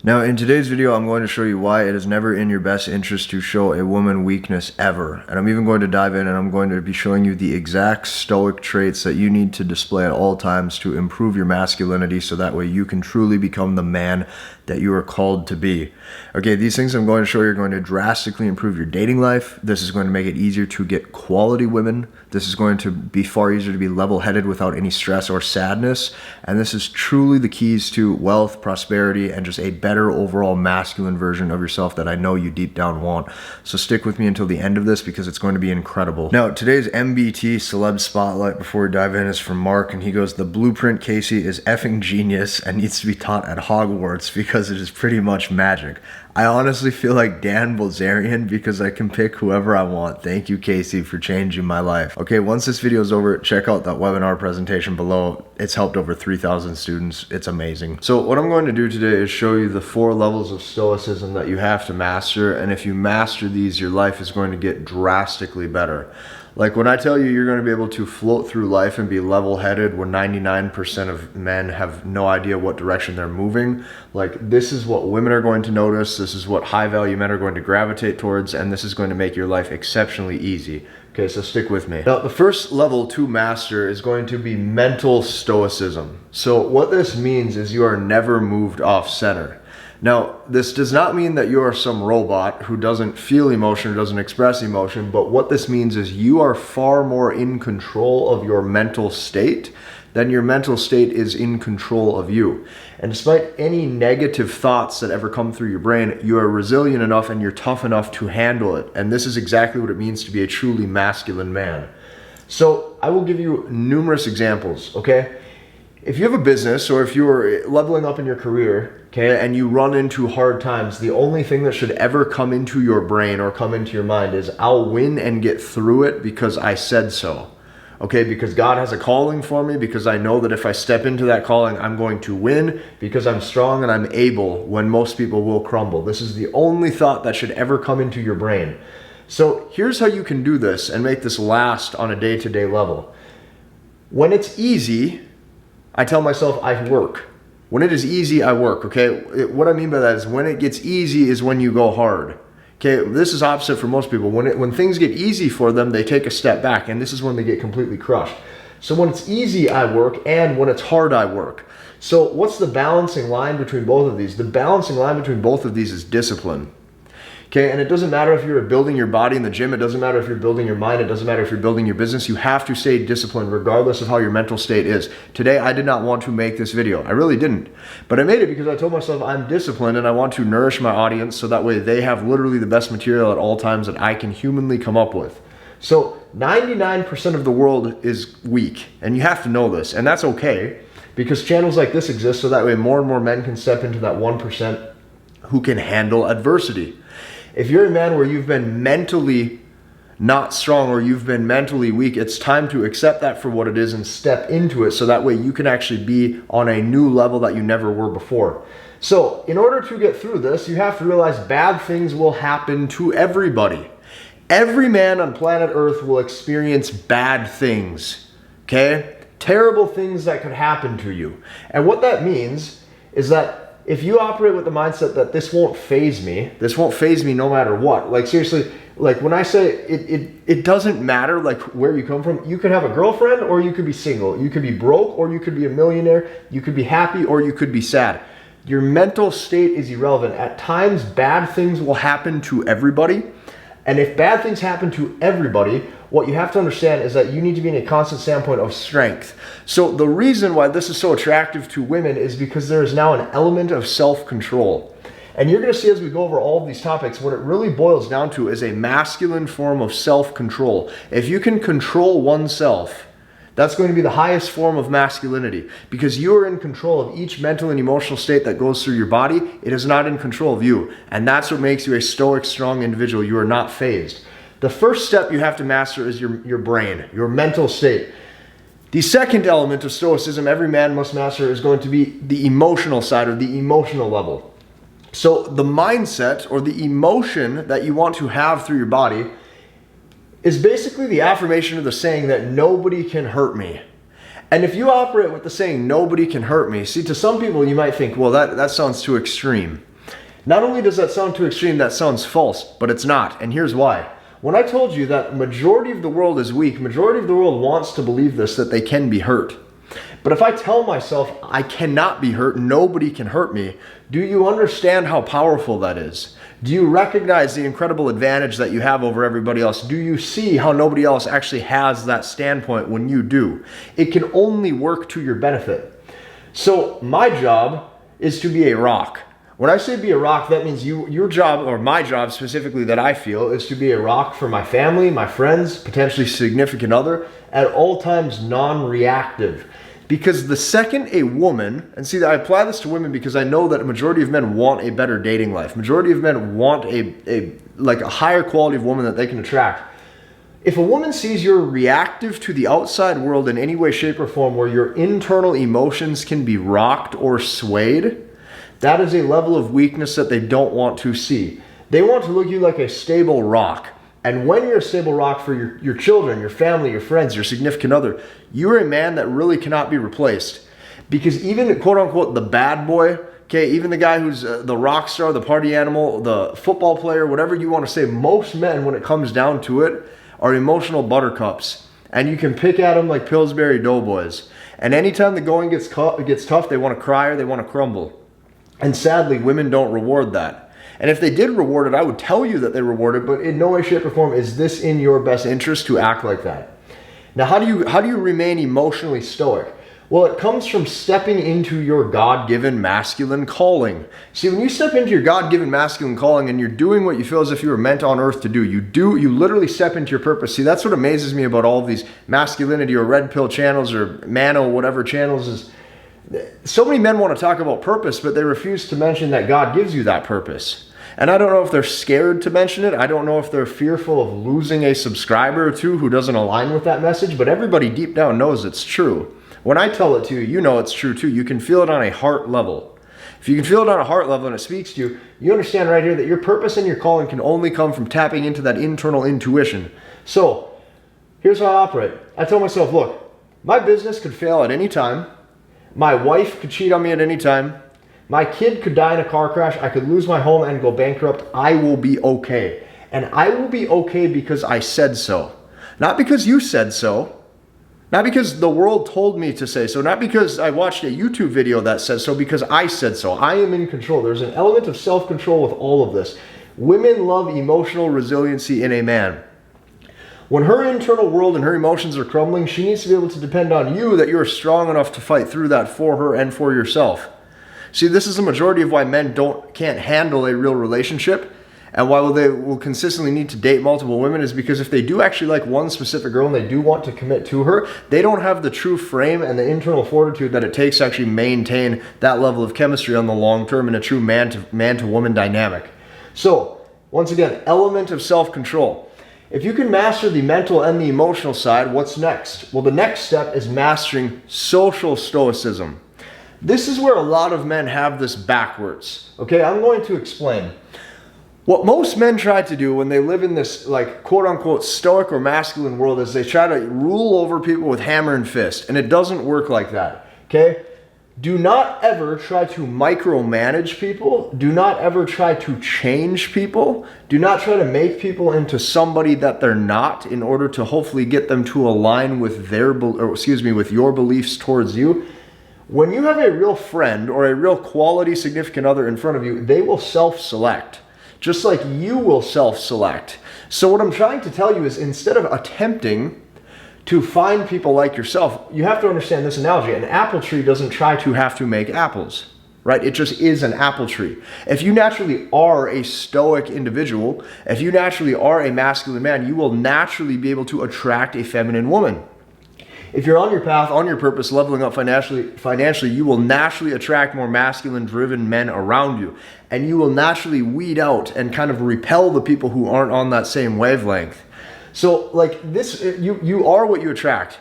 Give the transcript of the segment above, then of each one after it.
Now, in today's video, I'm going to show you why it is never in your best interest to show a woman weakness ever. And I'm even going to dive in and I'm going to be showing you the exact stoic traits that you need to display at all times to improve your masculinity so that way you can truly become the man that you are called to be. Okay, these things I'm going to show you are going to drastically improve your dating life. This is going to make it easier to get quality women. This is going to be far easier to be level-headed without any stress or sadness. And this is truly the keys to wealth, prosperity, and just a better overall masculine version of yourself that I know you deep down want. So stick with me until the end of this because it's going to be incredible. Now, today's MBT Celeb Spotlight before we dive in is from Mark, and he goes, "The blueprint, Casey, is effing genius and needs to be taught at Hogwarts because it is pretty much magic." I honestly feel like Dan Bilzerian because I can pick whoever I want. Thank you, Casey, for changing my life. Okay, once this video is over, check out that webinar presentation below. It's helped over 3,000 students. It's amazing. So what I'm going to do today is show you the 4 levels of stoicism that you have to master. And if you master these, your life is going to get drastically better. Like when I tell you you're going to be able to float through life and be level-headed when 99% of men have no idea what direction they're moving, like this is what women are going to notice, this is what high-value men are going to gravitate towards, and this is going to make your life exceptionally easy. Okay, so stick with me. Now, the first level to master is going to be mental stoicism. So what this means is you are never moved off center. Now, this does not mean that you are some robot who doesn't feel emotion or doesn't express emotion, but what this means is you are far more in control of your mental state than your mental state is in control of you. And despite any negative thoughts that ever come through your brain, you are resilient enough and you're tough enough to handle it. And this is exactly what it means to be a truly masculine man. So I will give you numerous examples, okay? If you have a business or if you're leveling up in your career, okay, and you run into hard times, the only thing that should ever come into your brain or come into your mind is, I'll win and get through it because I said so. Okay, because God has a calling for me, because I know that if I step into that calling, I'm going to win, because I'm strong and I'm able when most people will crumble. This is the only thought that should ever come into your brain. So here's how you can do this and make this last on a day-to-day level. When it's easy, I tell myself I work. When it is easy, I work, okay? What I mean by that is when it gets easy is when you go hard. Okay, this is opposite for most people. When things get easy for them, they take a step back, and this is when they get completely crushed. So when it's easy, I work, and when it's hard, I work. So what's the balancing line between both of these? The balancing line between both of these is discipline. Okay, and it doesn't matter if you're building your body in the gym, it doesn't matter if you're building your mind, it doesn't matter if you're building your business, you have to stay disciplined regardless of how your mental state is. Today, I did not want to make this video. I really didn't. But I made it because I told myself I'm disciplined and I want to nourish my audience so that way they have literally the best material at all times that I can humanly come up with. So 99% of the world is weak, and you have to know this, and that's okay because channels like this exist so that way more and more men can step into that 1% who can handle adversity. If you're a man where you've been mentally not strong or you've been mentally weak, it's time to accept that for what it is and step into it so that way you can actually be on a new level that you never were before. So in order to get through this, you have to realize bad things will happen to everybody. Every man on planet Earth will experience bad things, okay? Terrible things that could happen to you. And what that means is that if you operate with the mindset that this won't faze me no matter what. Like seriously, like when I say it doesn't matter like where you come from. You could have a girlfriend or you could be single. You could be broke or you could be a millionaire. You could be happy or you could be sad. Your mental state is irrelevant. At times, bad things will happen to everybody. And if bad things happen to everybody, what you have to understand is that you need to be in a constant standpoint of strength. So the reason why this is so attractive to women is because there is now an element of self-control. And you're going to see as we go over all of these topics, what it really boils down to is a masculine form of self-control. If you can control oneself, that's going to be the highest form of masculinity because you are in control of each mental and emotional state that goes through your body. It is not in control of you. And that's what makes you a stoic, strong individual. You are not phased. The first step you have to master is your brain, your mental state. The second element of stoicism every man must master is going to be the emotional side or the emotional level. So the mindset or the emotion that you want to have through your body is basically the affirmation of the saying that nobody can hurt me. And if you operate with the saying nobody can hurt me, see, to some people you might think, well, that sounds too extreme. Not only does that sound too extreme, that sounds false, but it's not. And here's why. When I told you that majority of the world is weak, majority of the world wants to believe this, that they can be hurt. But if I tell myself I cannot be hurt, nobody can hurt me, do you understand how powerful that is? Do you recognize the incredible advantage that you have over everybody else? Do you see how nobody else actually has that standpoint when you do? It can only work to your benefit. So my job is to be a rock. When I say be a rock, that means your job, or my job specifically that I feel, is to be a rock for my family, my friends, potentially significant other, at all times non-reactive. Because the second a woman, and see, I apply this to women because I know that a majority of men want a better dating life. Majority of men want a higher quality of woman that they can attract. If a woman sees you're reactive to the outside world in any way, shape, or form where your internal emotions can be rocked or swayed, that is a level of weakness that they don't want to see. They want to look at you like a stable rock. And when you're a stable rock for your children, your family, your friends, your significant other, you're a man that really cannot be replaced. Because even, quote unquote, the bad boy, okay, even the guy who's the rock star, the party animal, the football player, whatever you want to say, most men, when it comes down to it, are emotional buttercups. And you can pick at them like Pillsbury Doughboys. And anytime the going gets tough, they want to cry or they want to crumble. And sadly, women don't reward that. And if they did reward it, I would tell you that they reward it, but in no way, shape, or form is this in your best interest to act like that. Now, how do you remain emotionally stoic? Well, it comes from stepping into your God-given masculine calling. See, when you step into your God-given masculine calling and you're doing what you feel as if you were meant on earth to do, you literally step into your purpose. See, that's what amazes me about all of these masculinity or red pill channels or mano whatever channels is. So many men want to talk about purpose, but they refuse to mention that God gives you that purpose. And I don't know if they're scared to mention it. I don't know if they're fearful of losing a subscriber or two who doesn't align with that message, but everybody deep down knows it's true. When I tell it to you, you know it's true too. You can feel it on a heart level. If you can feel it on a heart level and it speaks to you, you understand right here that your purpose and your calling can only come from tapping into that internal intuition. So, here's how I operate. I tell myself, look, my business could fail at any time. My wife could cheat on me at any time. My kid could die in a car crash. I could lose my home and go bankrupt. I will be okay. And I will be okay because I said so. Not because you said so. Not because the world told me to say so. Not because I watched a YouTube video that says so. Because I said so. I am in control. There's an element of self-control with all of this. Women love emotional resiliency in a man. When her internal world and her emotions are crumbling, she needs to be able to depend on you, that you're strong enough to fight through that for her and for yourself. See, this is a majority of why men can't handle a real relationship, and why they will consistently need to date multiple women is because if they do actually like one specific girl and they do want to commit to her, they don't have the true frame and the internal fortitude that it takes to actually maintain that level of chemistry on the long term in a true man to woman dynamic. So, once again, element of self-control. If you can master the mental and the emotional side, what's next? Well, the next step is mastering social stoicism. This is where a lot of men have this backwards. Okay, I'm going to explain. What most men try to do when they live in this, like, quote-unquote stoic or masculine world is they try to rule over people with hammer and fist, and it doesn't work like that. Okay? Do not ever try to micromanage people. Do not ever try to change people. Do not try to make people into somebody that they're not in order to hopefully get them to align with with your beliefs towards you. When you have a real friend or a real quality significant other in front of you, they will self-select, just like you will self-select. So what I'm trying to tell you is, instead of attempting to find people like yourself, you have to understand this analogy. An apple tree doesn't try to have to make apples, right? It just is an apple tree. If you naturally are a stoic individual, if you naturally are a masculine man, you will naturally be able to attract a feminine woman. If you're on your path, on your purpose, leveling up financially, you will naturally attract more masculine-driven men around you. And you will naturally weed out and kind of repel the people who aren't on that same wavelength. So, like this, you are what you attract.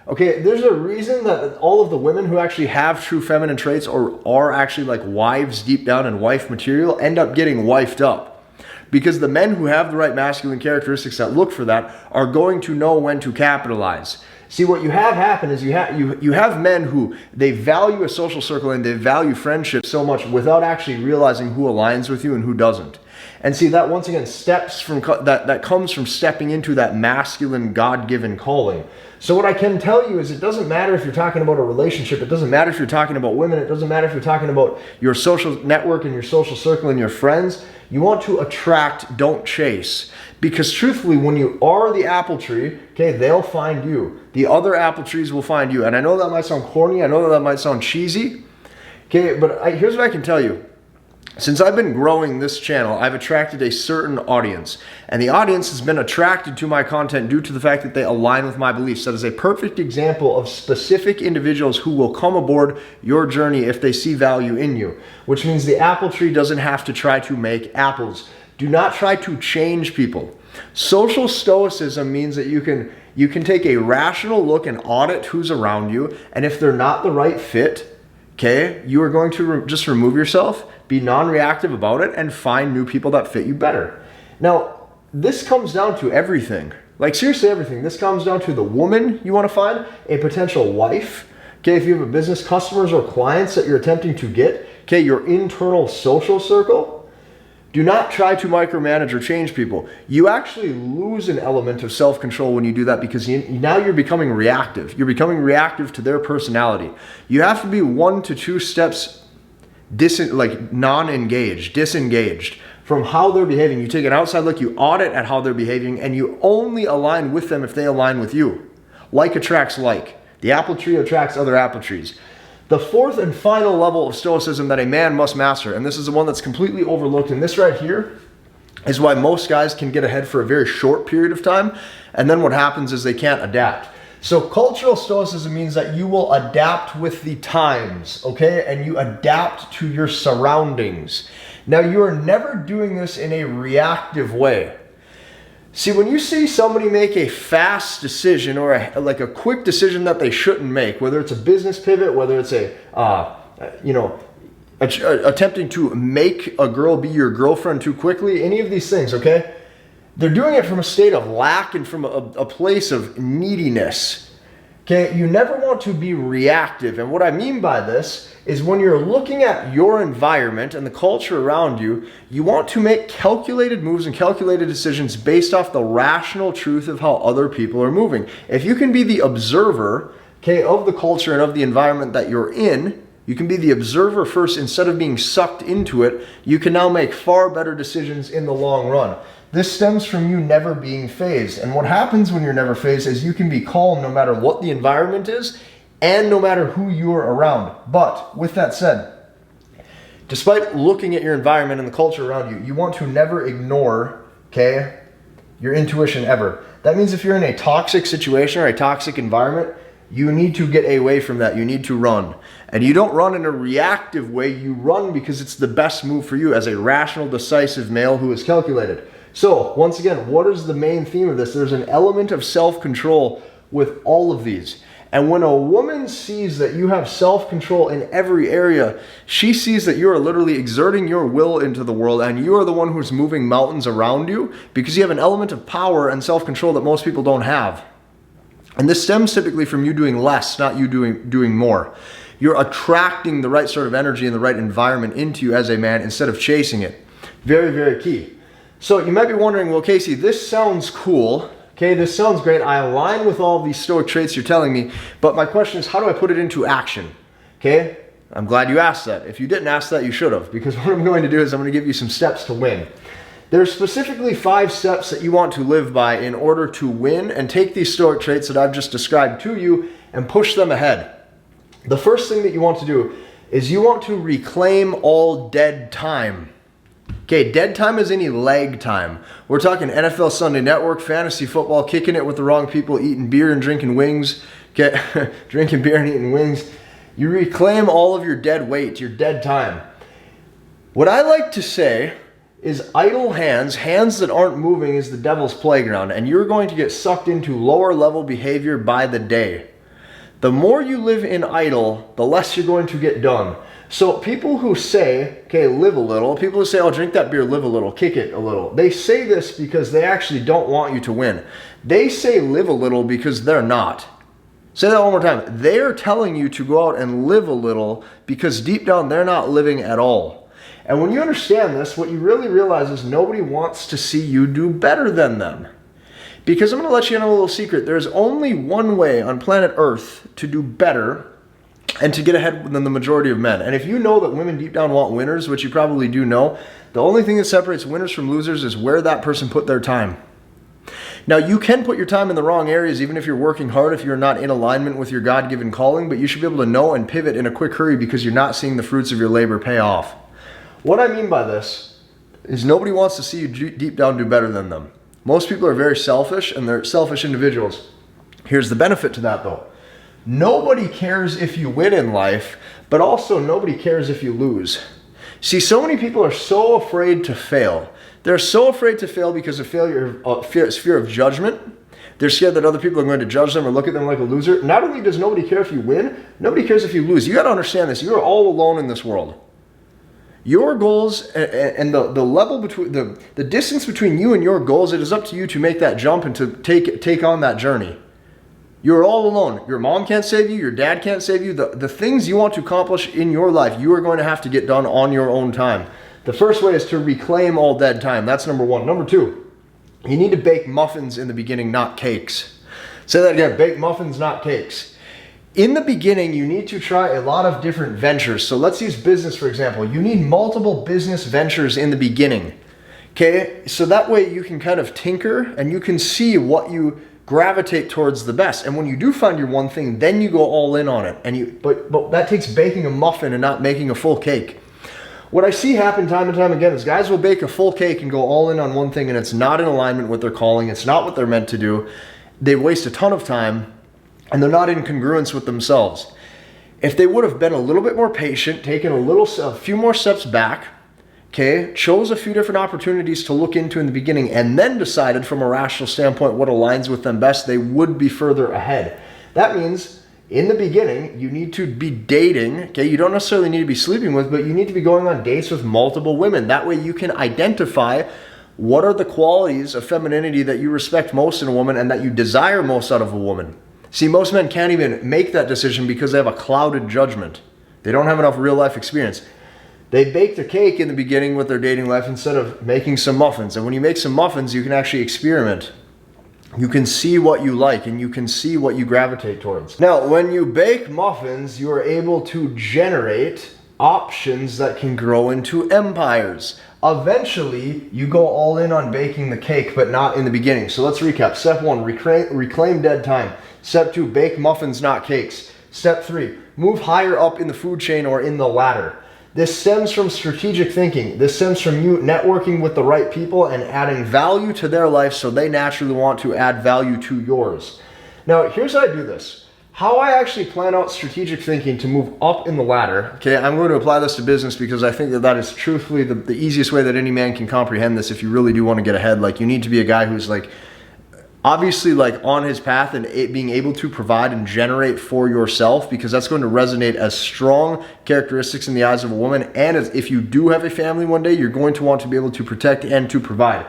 Okay, there's a reason that all of the women who actually have true feminine traits or are actually like wives deep down and wife material end up getting wifed up. Because the men who have the right masculine characteristics that look for that are going to know when to capitalize. See, what you have happen is you have men who they value a social circle and they value friendship so much without actually realizing who aligns with you and who doesn't. And see, that once again that comes from stepping into that masculine God-given calling. So what I can tell you is it doesn't matter if you're talking about a relationship, it doesn't matter if you're talking about women, it doesn't matter if you're talking about your social network and your social circle and your friends. You want to attract, don't chase. Because truthfully, when you are the apple tree, okay, they'll find you. The other apple trees will find you. And I know that might sound corny, I know that might sound cheesy, okay, but here's what I can tell you. Since I've been growing this channel, I've attracted a certain audience. And the audience has been attracted to my content due to the fact that they align with my beliefs. That is a perfect example of specific individuals who will come aboard your journey if they see value in you. Which means the apple tree doesn't have to try to make apples. Do not try to change people. Social stoicism means that you can take a rational look and audit who's around you. And if they're not the right fit, okay, you are going to just remove yourself, be non-reactive about it, and find new people that fit you better. Now, this comes down to everything. Like seriously everything. This comes down to the woman you want to find, a potential wife, okay, if you have a business, customers or clients that you're attempting to get, okay, your internal social circle. Do not try to micromanage or change people. You actually lose an element of self-control when you do that because now you're becoming reactive. You're becoming reactive to their personality. You have to be 1 to 2 steps non-engaged, disengaged from how they're behaving. You take an outside look, you audit at how they're behaving, and you only align with them if they align with you. Like attracts like. The apple tree attracts other apple trees. The fourth and final level of stoicism that a man must master, and this is the one that's completely overlooked, and this right here is why most guys can get ahead for a very short period of time, and then what happens is they can't adapt. So cultural stoicism means that you will adapt with the times, okay? And you adapt to your surroundings. Now, you are never doing this in a reactive way. See, when you see somebody make a fast decision or a quick decision that they shouldn't make, whether it's a business pivot, whether it's attempting to make a girl be your girlfriend too quickly, any of these things, okay? They're doing it from a state of lack and from a place of neediness. Okay, you never want to be reactive. And what I mean by this is when you're looking at your environment and the culture around you, you want to make calculated moves and calculated decisions based off the rational truth of how other people are moving. If you can be the observer, okay, of the culture and of the environment that you're in, you can be the observer first instead of being sucked into it, you can now make far better decisions in the long run. This stems from you never being phased. And what happens when you're never phased is you can be calm no matter what the environment is and no matter who you're around. But with that said, despite looking at your environment and the culture around you, you want to never ignore, okay, your intuition ever. That means if you're in a toxic situation or a toxic environment, you need to get away from that. You need to run. And you don't run in a reactive way. You run because it's the best move for you as a rational, decisive male who is calculated. So, once again, what is the main theme of this? There's an element of self-control with all of these. And when a woman sees that you have self-control in every area, she sees that you are literally exerting your will into the world and you are the one who's moving mountains around you because you have an element of power and self-control that most people don't have. And this stems typically from you doing less, not you doing more. You're attracting the right sort of energy and the right environment into you as a man instead of chasing it. Very, very key. So you might be wondering, well, Casey, this sounds cool. Okay, this sounds great. I align with all these stoic traits you're telling me, but my question is, how do I put it into action? Okay, I'm glad you asked that. If you didn't ask that, you should have, because what I'm going to do is I'm going to give you some steps to win. There's specifically 5 steps that you want to live by in order to win and take these stoic traits that I've just described to you and push them ahead. The first thing that you want to do is you want to reclaim all dead time. Okay, dead time is any lag time. We're talking NFL Sunday Network, fantasy football, kicking it with the wrong people, eating beer and drinking wings. Okay, drinking beer and eating wings. You reclaim all of your dead weight, your dead time. What I like to say is idle hands that aren't moving is the devil's playground, and you're going to get sucked into lower level behavior by the day. The more you live in idle, the less you're going to get done. So people who say, okay, live a little, people who say, oh, drink that beer, live a little, kick it a little, they say this because they actually don't want you to win. They say live a little because they're not. Say that one more time. They are telling you to go out and live a little because deep down they're not living at all. And when you understand this, what you really realize is nobody wants to see you do better than them. Because I'm going to let you in a little secret. There's only one way on planet Earth to do better and to get ahead than the majority of men. And if you know that women deep down want winners, which you probably do know, the only thing that separates winners from losers is where that person put their time. Now, you can put your time in the wrong areas even if you're working hard, if you're not in alignment with your God-given calling, but you should be able to know and pivot in a quick hurry because you're not seeing the fruits of your labor pay off. What I mean by this is nobody wants to see you deep down do better than them. Most people are very selfish, and they're selfish individuals. Here's the benefit to that, though. Nobody cares if you win in life, but also nobody cares if you lose. See, so many people are so afraid to fail. They're so afraid to fail because of fear of judgment. They're scared that other people are going to judge them or look at them like a loser. Not only does nobody care if you win, nobody cares if you lose. You got to understand this. You are all alone in this world. Your goals and the level between the distance between you and your goals, it is up to you to make that jump and to take on that journey. You're all alone. Your mom can't save you. Your dad can't save you. The things you want to accomplish in your life, you are going to have to get done on your own time. The first way is to reclaim all dead time. That's number one. Number two, you need to bake muffins in the beginning, not cakes. Say that again, bake muffins, not cakes. In the beginning, you need to try a lot of different ventures. So let's use business, for example. You need multiple business ventures in the beginning. Okay, so that way you can kind of tinker and you can see what you gravitate towards the best. And when you do find your one thing, then you go all in on it. But that takes baking a muffin and not making a full cake. What I see happen time and time again is guys will bake a full cake and go all in on one thing, and it's not in alignment with their calling. It's not what they're meant to do. They waste a ton of time, and they're not in congruence with themselves. If they would have been a little bit more patient, taken a few more steps back, okay, chose a few different opportunities to look into in the beginning, and then decided from a rational standpoint what aligns with them best, they would be further ahead. That means in the beginning, you need to be dating, okay? You don't necessarily need to be sleeping with, but you need to be going on dates with multiple women. That way you can identify what are the qualities of femininity that you respect most in a woman and that you desire most out of a woman. See, most men can't even make that decision because they have a clouded judgment. They don't have enough real life experience. They baked a cake in the beginning with their dating life instead of making some muffins. And when you make some muffins, you can actually experiment. You can see what you like and you can see what you gravitate towards. Now, when you bake muffins, you are able to generate options that can grow into empires. Eventually, you go all in on baking the cake, but not in the beginning. So let's recap. Step 1, reclaim dead time. Step 2, bake muffins, not cakes. Step 3, move higher up in the food chain or in the ladder. This stems from strategic thinking. This stems from you networking with the right people and adding value to their life so they naturally want to add value to yours. Now, here's how I do this. How I actually plan out strategic thinking to move up in the ladder. Okay, I'm going to apply this to business because I think that is truthfully the easiest way that any man can comprehend this if you really do want to get ahead. Like, you need to be a guy who's like, obviously like on his path and being able to provide and generate for yourself, because that's going to resonate as strong characteristics in the eyes of a woman. And as if you do have a family one day, you're going to want to be able to protect and to provide.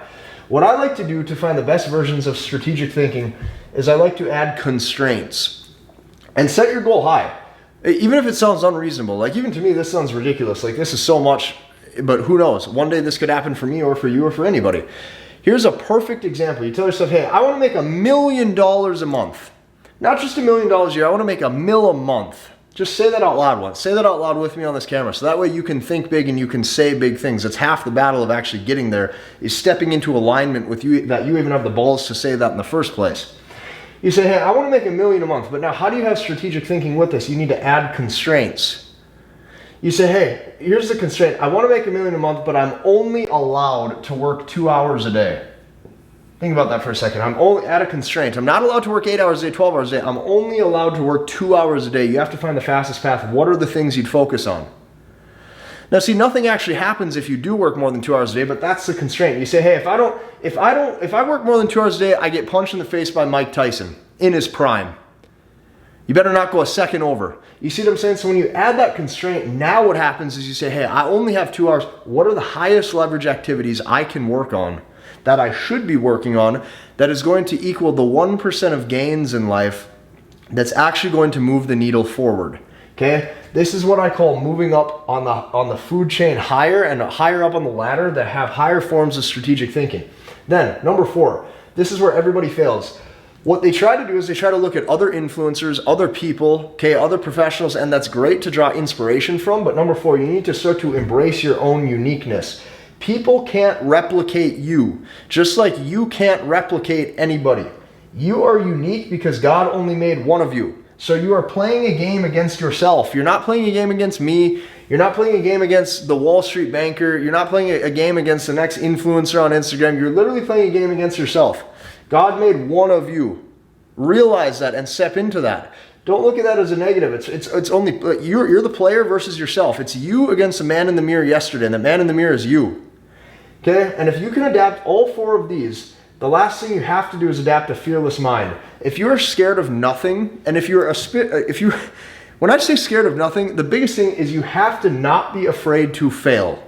What I like to do to find the best versions of strategic thinking is I like to add constraints and set your goal high. Even if it sounds unreasonable, like even to me, this sounds ridiculous. Like this is so much, but who knows? One day this could happen for me or for you or for anybody. Here's a perfect example. You tell yourself, hey, I want to make $1 million a month. Not just $1 million a year, I want to make $1 million a month. Just say that out loud once. Say that out loud with me on this camera. So that way you can think big and you can say big things. It's half the battle of actually getting there is stepping into alignment with you, that you even have the balls to say that in the first place. You say, hey, I want to make $1 million a month, but now how do you have strategic thinking with this? You need to add constraints. You say, hey, here's the constraint. I want to make $1 million a month, but I'm only allowed to work 2 hours a day. Think about that for a second. I'm only at a constraint. I'm not allowed to work 8 hours a day, 12 hours a day. I'm only allowed to work 2 hours a day. You have to find the fastest path. What are the things you'd focus on? Now, see, nothing actually happens if you do work more than 2 hours a day, but that's the constraint. You say, hey, if I work more than 2 hours a day, I get punched in the face by Mike Tyson in his prime. You better not go a second over. You see what I'm saying? So when you add that constraint, now what happens is you say, hey, I only have 2 hours. What are the highest leverage activities I can work on, that I should be working on, that is going to equal the 1% of gains in life that's actually going to move the needle forward. Okay, this is what I call moving up on the food chain higher and higher up on the ladder that have higher forms of strategic thinking. Then number 4, this is where everybody fails. What they try to do is they try to look at other influencers, other people, okay, other professionals, and that's great to draw inspiration from. But number 4, you need to start to embrace your own uniqueness. People can't replicate you, just like you can't replicate anybody. You are unique because God only made one of you. So you are playing a game against yourself. You're not playing a game against me. You're not playing a game against the Wall Street banker. You're not playing a game against the next influencer on Instagram. You're literally playing a game against yourself. God made one of you. Realize that and step into that. Don't look at that as a negative. It's only you're the player versus yourself. It's you against the man in the mirror yesterday, and the man in the mirror is you. Okay? And if you can adapt all 4 of these, the last thing you have to do is adapt a fearless mind. If you're scared of nothing, and when I say scared of nothing, the biggest thing is you have to not be afraid to fail.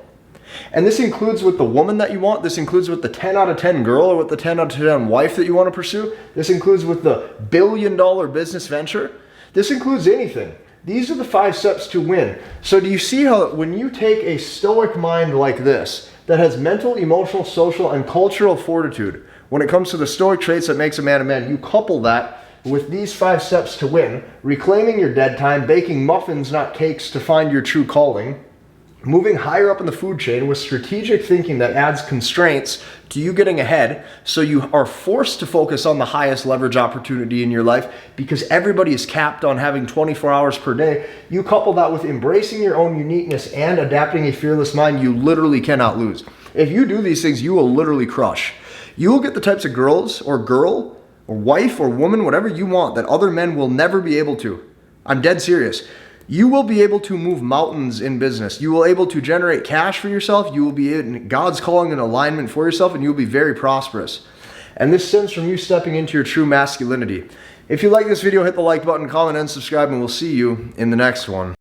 And this includes with the woman that you want. This includes with the 10 out of 10 girl or with the 10 out of 10 wife that you want to pursue. This includes with the $1 billion business venture. This includes anything. These are the 5 steps to win. So do you see how when you take a stoic mind like this, that has mental, emotional, social, and cultural fortitude, when it comes to the stoic traits that makes a man a man, you couple that with these 5 steps to win: reclaiming your dead time, baking muffins, not cakes, to find your true calling, moving higher up in the food chain with strategic thinking that adds constraints to you getting ahead, so you are forced to focus on the highest leverage opportunity in your life because everybody is capped on having 24 hours per day. You couple that with embracing your own uniqueness and adapting a fearless mind, you literally cannot lose. If you do these things, you will literally crush. You will get the types of girls or girl or wife or woman, whatever you want, that other men will never be able to. I'm dead serious. You will be able to move mountains in business. You will be able to generate cash for yourself. You will be in God's calling and alignment for yourself, and you will be very prosperous. And this stems from you stepping into your true masculinity. If you like this video, hit the like button, comment, and subscribe, and we'll see you in the next one.